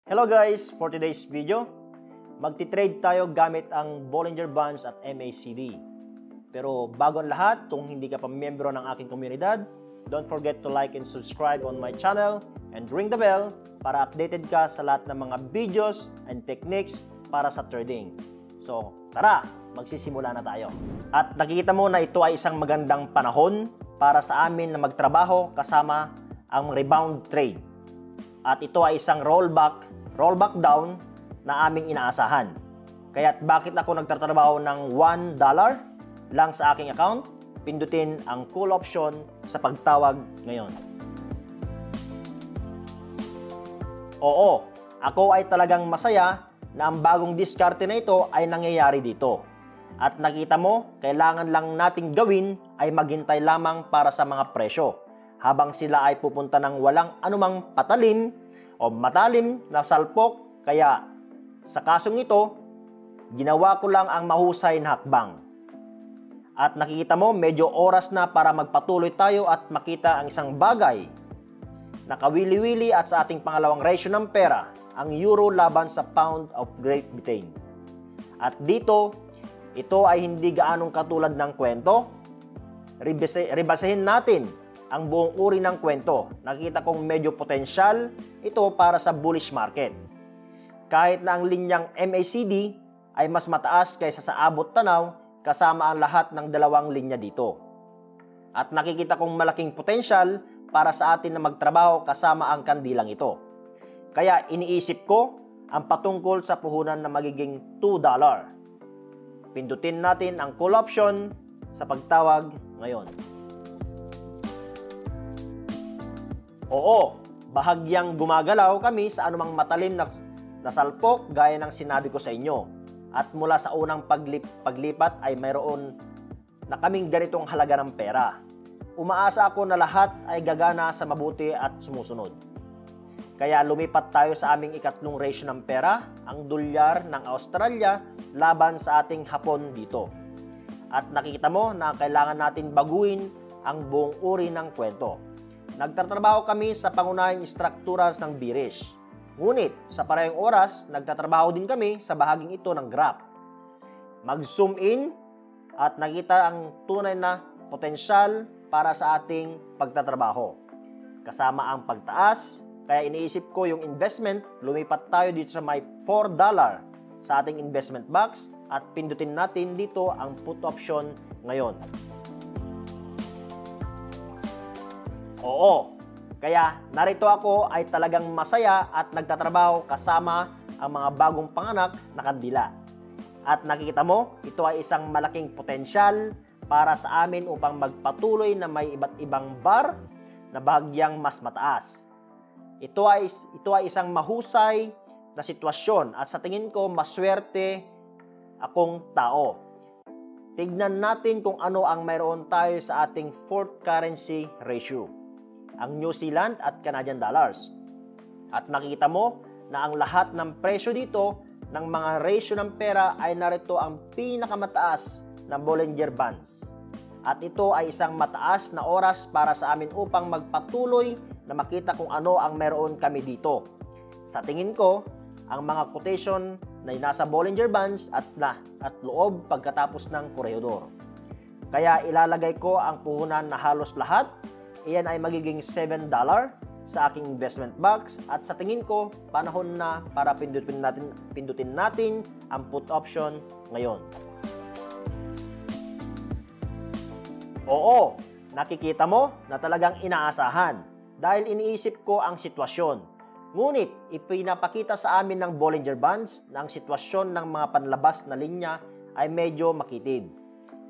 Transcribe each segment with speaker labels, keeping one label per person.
Speaker 1: Hello guys! For today's video, magti-trade tayo gamit ang Bollinger Bands at MACD. Pero bago ang lahat, kung hindi ka pa miyembro ng aking komunidad, don't forget to like and subscribe on my channel and ring the bell para updated ka sa lahat ng mga videos and techniques para sa trading. So, tara! Magsisimula na tayo. At nakikita mo na ito ay isang magandang panahon para sa amin na magtrabaho kasama ang rebound trade. At ito ay isang rollback down na aming inaasahan. Kaya't bakit ako nagtatrabaho ng $1 lang sa aking account? Pindutin ang call option sa pagtawag ngayon. Oo, ako ay talagang masaya na ang bagong diskarte na ito ay nangyayari dito. At nakita mo, kailangan lang nating gawin ay maghintay lamang para sa mga presyo habang sila ay pupunta ng walang anumang patalim o matalim na salpok. Kaya sa kasong ito, ginawa ko lang ang mahusay na hakbang. At nakikita mo, medyo oras na para magpatuloy tayo at makita ang isang bagay na kawili-wili at sa ating pangalawang ratio ng pera, ang euro laban sa pound of Great Britain. At dito, ito ay hindi gaanong katulad ng kwento. Rebasahin natin ang buong uri ng kwento. Nakita kong medyo potensyal ito para sa bullish market. Kahit na ang linyang MACD ay mas mataas kaysa sa abot tanaw kasama ang lahat ng dalawang linya dito. At nakikita kong malaking potensyal para sa atin na magtrabaho kasama ang kandilang ito. Kaya iniisip ko ang patungkol sa puhunan na magiging $2. Pindutin natin ang call option sa pagtawag ngayon. Oo, bahagyang gumagalaw kami sa anumang matalim na salpok gaya ng sinabi ko sa inyo. At mula sa unang paglipat ay mayroon na kaming ganitong halaga ng pera. Umaasa ako na lahat ay gagana sa mabuti at sumusunod. Kaya lumipat tayo sa aming ikatlong ratio ng pera, ang dolyar ng Australia laban sa ating Hapon dito. At nakita mo na kailangan natin baguhin ang buong uri ng kwento. Nagtatrabaho kami sa pangunahing strukturas ng bearish. Ngunit sa parehong oras, nagtatrabaho din kami sa bahaging ito ng graph. Mag-zoom in at nakita ang tunay na potensyal para sa ating pagtatrabaho. Kasama ang pagtaas, kaya iniisip ko yung investment, lumipat tayo dito sa may $4 sa ating investment box at pindutin natin dito ang put option ngayon. Oo, kaya narito ako ay talagang masaya at nagtatrabaho kasama ang mga bagong panganak na kandila. At nakikita mo, ito ay isang malaking potensyal para sa amin upang magpatuloy na may iba't ibang bar na bahagyang mas mataas. Ito ay isang mahusay na sitwasyon at sa tingin ko maswerte akong tao. Tignan natin kung ano ang mayroon tayo sa ating fourth currency ratio, ang New Zealand at Canadian dollars. At makita mo na ang lahat ng presyo dito ng mga ratio ng pera ay narito ang pinakamataas na Bollinger Bands. At ito ay isang mataas na oras para sa amin upang magpatuloy na makita kung ano ang meron kami dito. Sa tingin ko, ang mga quotation na nasa Bollinger Bands at loob pagkatapos ng korehador. Kaya ilalagay ko ang puhunan na halos lahat. Iyan ay magiging $7 sa aking investment box at sa tingin ko, panahon na para pindutin natin ang put option ngayon. Oo, nakikita mo na talagang inaasahan dahil iniisip ko ang sitwasyon. Ngunit ipinapakita sa amin ng Bollinger Bands na ang sitwasyon ng mga panlabas na linya ay medyo makitid.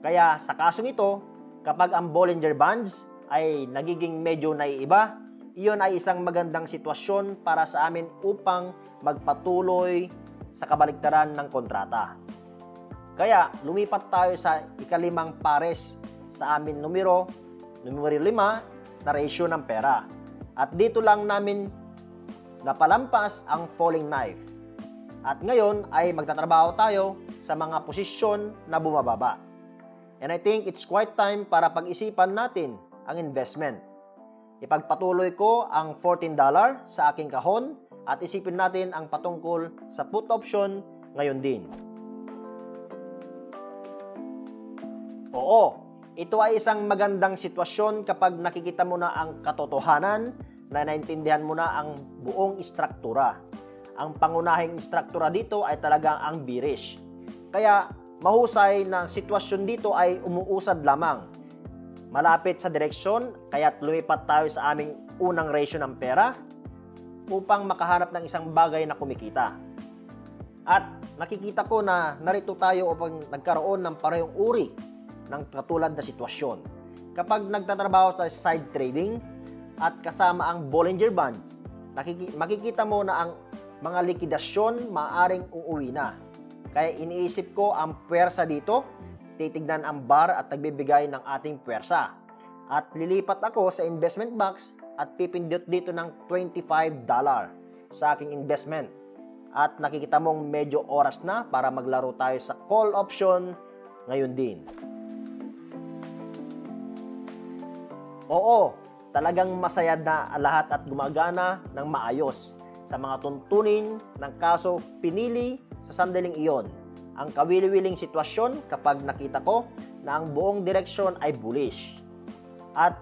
Speaker 1: Kaya sa kasong ito, kapag ang Bollinger Bands ay nagiging medyo naiiba, iyon ay isang magandang sitwasyon para sa amin upang magpatuloy sa kabaligtaran ng kontrata. Kaya lumipat tayo sa ikalimang pares sa amin numero 5 na ratio ng pera. At dito lang namin napalampas ang falling knife. At ngayon ay magtatrabaho tayo sa mga posisyon na bumababa. And I think it's quite time para pag-isipan natin ang investment. Ipagpatuloy ko ang $14 sa aking kahon at isipin natin ang patungkol sa put option ngayon din. Oo, ito ay isang magandang sitwasyon kapag nakikita mo na ang katotohanan na naintindihan mo na ang buong istruktura. Ang pangunahing istruktura dito ay talaga ang bearish. Kaya mahusay na sitwasyon dito ay umuusad lamang. Malapit sa direksyon, kaya't lumipat tayo sa aming unang ratio ng pera upang makahanap ng isang bagay na kumikita. At nakikita ko na narito tayo upang nagkaroon ng parehong uri ng katulad na sitwasyon. Kapag nagtatrabaho tayo sa side trading at kasama ang Bollinger Bands, makikita mo na ang mga likidasyon maaaring uuwi na. Kaya iniisip ko ang puwersa dito, titignan ang bar at nagbibigay ng ating puwersa. At lilipat ako sa investment box at pipindot dito ng $25 sa aking investment. At nakikita mong medyo oras na para maglaro tayo sa call option ngayon din. Oo, talagang masaya na lahat at gumagana ng maayos sa mga tuntunin ng kaso pinili sa sandaling iyon. Ang kawili-wiling sitwasyon kapag nakita ko na ang buong direksyon ay bullish. At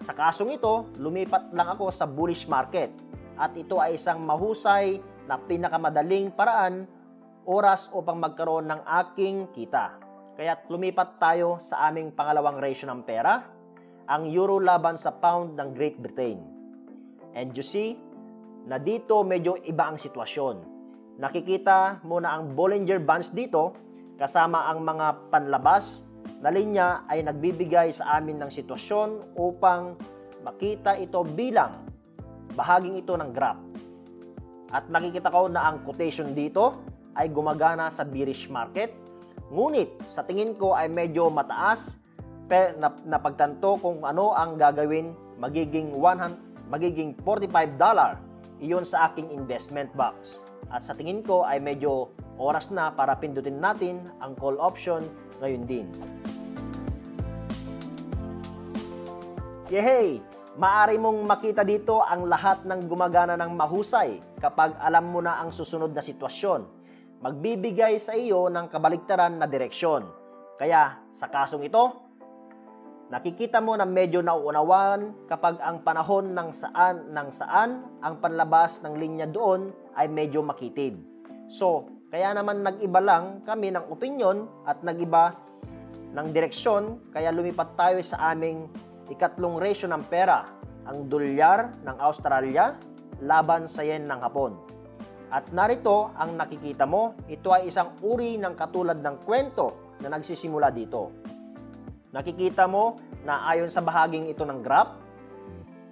Speaker 1: sa kasong ito, lumipat lang ako sa bullish market. At ito ay isang mahusay na pinakamadaling paraan oras upang magkaroon ng aking kita. Kaya lumipat tayo sa aming pangalawang ratio ng pera, ang euro laban sa pound ng Great Britain. And you see, na dito medyo iba ang sitwasyon. Nakikita mo na ang Bollinger Bands dito, kasama ang mga panlabas na linya ay nagbibigay sa amin ng sitwasyon upang makita ito bilang bahaging ito ng graph. At nakikita ko na ang quotation dito ay gumagana sa bearish market. Ngunit sa tingin ko ay medyo mataas na pagtanto kung ano ang gagawin, magiging $45 iyon sa aking investment box. At sa tingin ko ay medyo oras na para pindutin natin ang call option ngayon din. Yehey! Maaari mong makita dito ang lahat ng gumagana ng mahusay kapag alam mo na ang susunod na sitwasyon. Magbibigay sa iyo ng kabaligtaran na direksyon. Kaya sa kasong ito, nakikita mo na medyo nauunawan kapag ang panahon ng saan ang panlabas ng linya doon ay medyo makitid. So, kaya naman nag-iba lang kami ng opinyon at nag-iba ng direksyon, kaya lumipat tayo sa aming ikatlong ratio ng pera, ang dolyar ng Australia laban sa yen ng Hapon. At narito ang nakikita mo, ito ay isang uri ng katulad ng kwento na nagsisimula dito. Nakikita mo na ayon sa bahaging ito ng graph,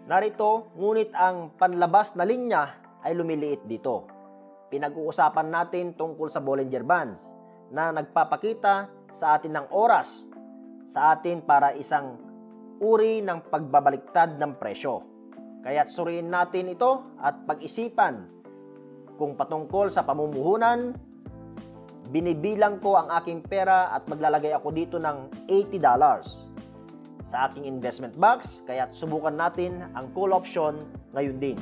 Speaker 1: narito ngunit ang panlabas na linya ay lumiliit dito. Pinag-uusapan natin tungkol sa Bollinger Bands na nagpapakita sa atin ng oras sa atin para isang uri ng pagbabaliktad ng presyo. Kaya't suriin natin ito at pag-isipan kung patungkol sa pamumuhunan. Binibilang ko ang aking pera at maglalagay ako dito ng $80 sa aking investment box, kaya't subukan natin ang call option ngayon din.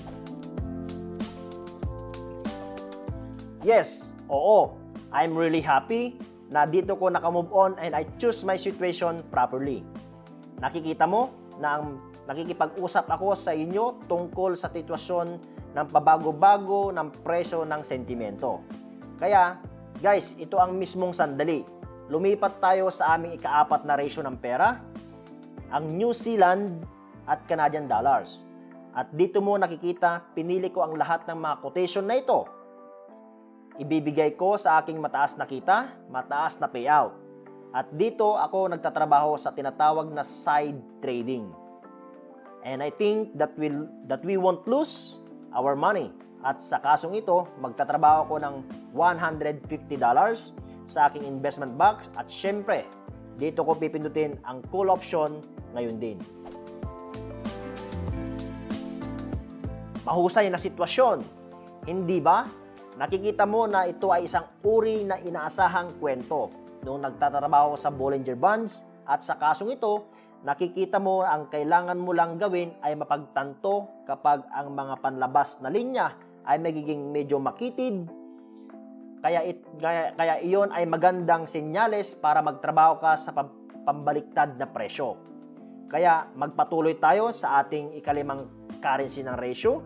Speaker 1: Yes, oo, I'm really happy na dito ko nakamove on and I choose my situation properly. Nakikita mo na nakikipag-usap ako sa inyo tungkol sa sitwasyon ng pabago-bago ng presyo ng sentimento. Kaya, guys, ito ang mismong sandali. Lumipat tayo sa aming ika-4 na ratio ng pera, ang New Zealand at Canadian dollars. At dito mo nakikita, pinili ko ang lahat ng mga quotation na ito. Ibibigay ko sa aking mataas na kita, mataas na payout. At dito ako nagtatrabaho sa tinatawag na side trading. And I think that we won't lose our money. At sa kasong ito, magtatrabaho ako ng $150 sa aking investment box. At syempre, dito ko pipindutin ang call option ngayon din. Mahusay na sitwasyon, hindi ba? Nakikita mo na ito ay isang uri na inaasahang kwento. Noong nagtatrabaho sa Bollinger Bands at sa kasong ito, nakikita mo ang kailangan mo lang gawin ay mapagtanto kapag ang mga panlabas na linya ay magiging medyo makitid. Kaya iyon ay magandang senyales para magtrabaho ka sa pambaliktad na presyo. Kaya magpatuloy tayo sa ating ikalimang currency ng ratio,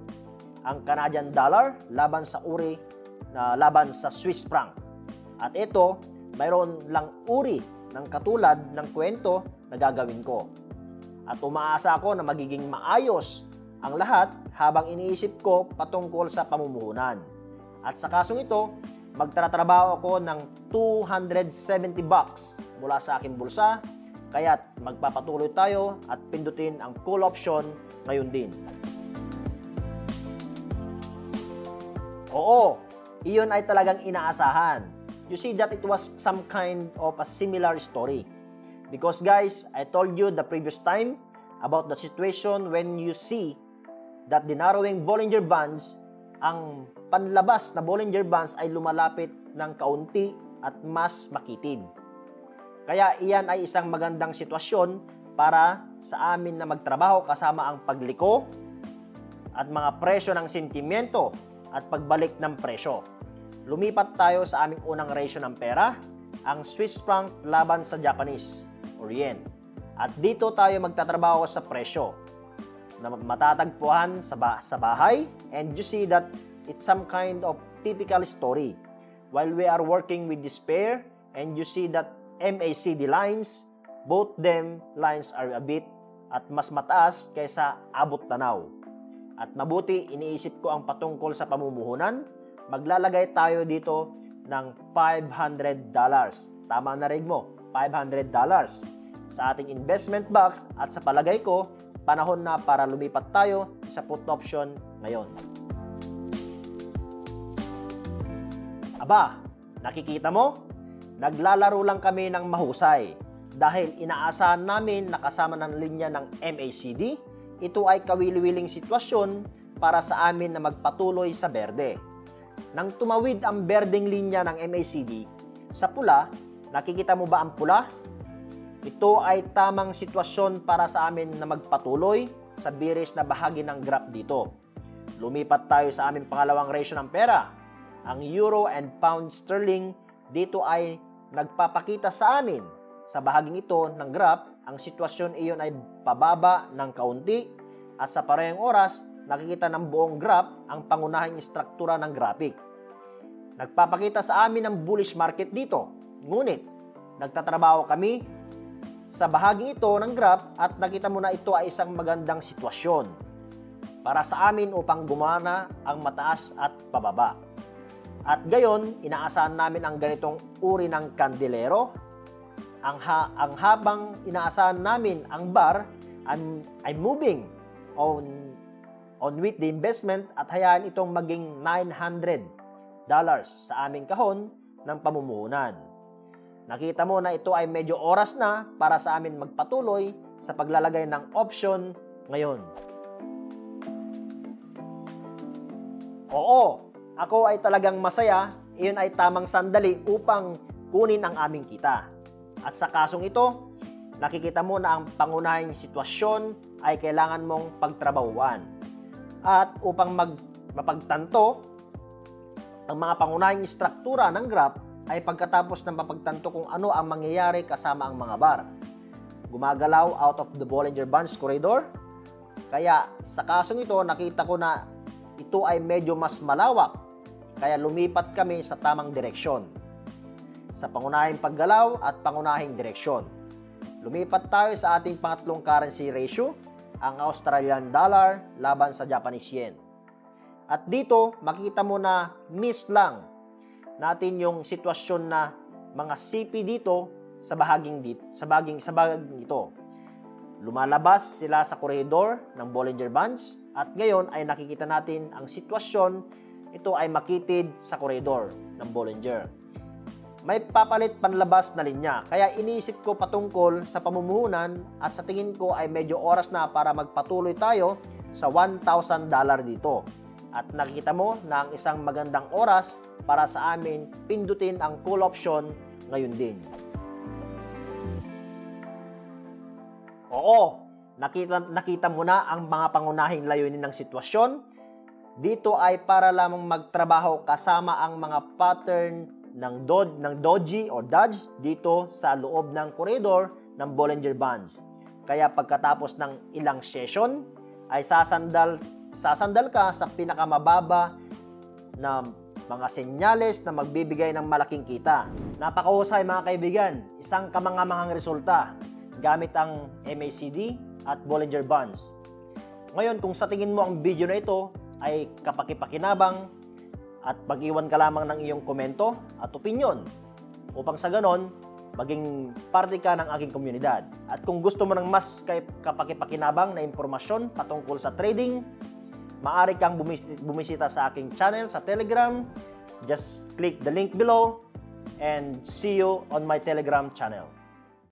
Speaker 1: ang Canadian dollar laban sa Swiss franc. At ito, mayroon lang uri ng katulad ng kwento na gagawin ko. At umaasa ako na magiging maayos ang lahat habang iniisip ko patungkol sa pamumuhunan. At sa kasong ito, magtatrabaho ako ng $270 mula sa aking bulsa, kaya't magpapatuloy tayo at pindutin ang call option ngayon din. Oo, iyon ay talagang inaasahan. You see that it was some kind of a similar story. Because guys, I told you the previous time about the situation when you see that the narrowing Bollinger Bands, ang panlabas na Bollinger Bands ay lumalapit ng kaunti at mas makitid. Kaya iyan ay isang magandang sitwasyon para sa amin na magtrabaho kasama ang pagliko at mga presyo ng sentimiento at pagbalik ng presyo. Lumipat tayo sa aming unang ratio ng pera, ang Swiss franc laban sa Japanese or yen. At dito tayo magtatrabaho sa presyo na matatagpuan sa bahay, and you see that it's some kind of typical story. While we are working with this pair, and you see that MACD lines, both them lines are a bit at mas mataas kaysa abot tanaw. At mabuti iniisip ko ang patungkol sa pamumuhunan, maglalagay tayo dito ng $500. Tama na rin mo, $500 sa ating investment box, at sa palagay ko, panahon na para lumipat tayo sa put option ngayon. Aba, nakikita mo? Naglalaro lang kami ng mahusay dahil inaasahan namin na kasama ng linya ng MACD, ito ay kawili-wiling sitwasyon para sa amin na magpatuloy sa berde. Nang tumawid ang berdeng linya ng MACD sa pula, nakikita mo ba ang pula? Ito ay tamang sitwasyon para sa amin na magpatuloy sa biris na bahagi ng graph dito. Lumipat tayo sa aming pangalawang ratio ng pera. Ang euro and pound sterling dito ay nagpapakita sa amin sa bahaging ito ng graph, ang sitwasyon iyon ay pababa ng kaunti at sa parehong oras nakikita ng buong graph ang pangunahing struktura ng graphic. Nagpapakita sa amin ng bullish market dito. Ngunit nagtatrabaho kami sa bahagi ito ng graph at nakita mo na ito ay isang magandang sitwasyon para sa amin upang gumana ang mataas at pababa. At gayon, inaasahan namin ang ganitong uri ng kandelero. Ang habang inaasahan namin ang bar ay moving on with the investment at hayaan itong maging $900 sa aming kahon ng pamumuhunan. Nakita mo na ito ay medyo oras na para sa amin magpatuloy sa paglalagay ng option ngayon. Oo, ako ay talagang masaya, iyon ay tamang sandali upang kunin ang aming kita. At sa kasong ito, nakikita mo na ang pangunahing sitwasyon ay kailangan mong pagtrabahuan. At upang mapagtanto, ang mga pangunahing struktura ng graph ay pagkatapos ng mapagtanto kung ano ang mangyayari kasama ang mga bar. Gumagalaw out of the Bollinger Bands corridor. Kaya sa kasong ito, nakita ko na ito ay medyo mas malawak. Kaya lumipat kami sa tamang direksyon. Sa pangunahing paggalaw at pangunahing direksyon. Lumipat tayo sa ating pangatlong currency ratio, ang Australian dollar laban sa Japanese yen. At dito, makita mo na miss lang natin yung sitwasyon na mga CP dito sa bahaging ito. Lumalabas sila sa koridor ng Bollinger Bands at ngayon ay nakikita natin ang sitwasyon ito ay makitid sa koridor ng Bollinger. May papalit panlabas na linya kaya iniisip ko patungkol sa pamumuhunan at sa tingin ko ay medyo oras na para magpatuloy tayo sa $1,000 dito. At nakikita mo na ang isang magandang oras para sa amin pindutin ang call option ngayon din. Oo, nakita mo na ang mga pangunahing layunin ng sitwasyon. Dito ay para lamang magtrabaho kasama ang mga pattern ng doji o dodge dito sa loob ng koridor ng Bollinger Bands. Kaya pagkatapos ng ilang session ay sasandal ka sa pinakamababa na mga senyales na magbibigay ng malaking kita. Napakahusay mga kaibigan, isang kamangamanghang resulta gamit ang MACD at Bollinger Bands. Ngayon, kung sa tingin mo ang video na ito ay kapakipakinabang at mag-iwan ka lamang ng iyong komento at opinyon upang sa ganon, maging parte ka ng aking komunidad. At kung gusto mo ng mas kapakipakinabang na impormasyon patungkol sa trading, maaari kang bumisita sa aking channel sa Telegram. Just click the link below and see you on my Telegram channel.